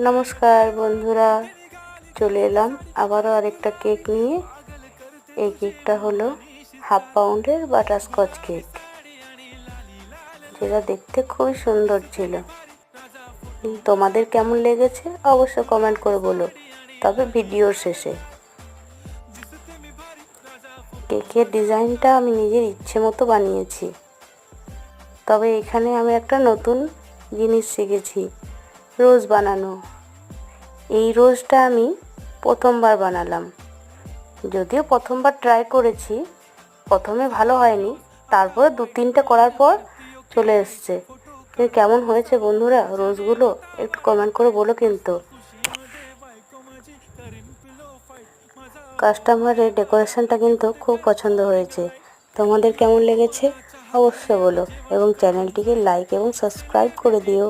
নমস্কার বন্ধুরা, চলে এলাম আবারও আরেকটা কেক নিয়ে। এই কেকটা হলো হাফ পাউন্ডের বাটারস্কচ কেক, যেটা দেখতে খুবই সুন্দর ছিল। তোমাদের কেমন লেগেছে অবশ্য কমেন্ট করে বলো, তবে ভিডিওর শেষে। কেকের ডিজাইনটা আমি নিজের ইচ্ছে মতো বানিয়েছি, তবে এখানে আমি একটা নতুন জিনিস শিখেছি, রোজ বানানো। এই রোজটা আমি প্রথমবার বানালাম, যদিও প্রথমবার ট্রাই করেছি, প্রথমে ভালো হয়নি, তারপরে 2-3টে করার পর চলে এসছে। কেমন হয়েছে বন্ধুরা রোজগুলো একটু কমেন্ট করে বলো। কিন্তু কাস্টমারের ডেকোরেশনটা কিন্তু খুব পছন্দ হয়েছে। তোমাদের কেমন লেগেছে অবশ্যই বলো, এবং চ্যানেলটিকে লাইক এবং সাবস্ক্রাইব করে দিও।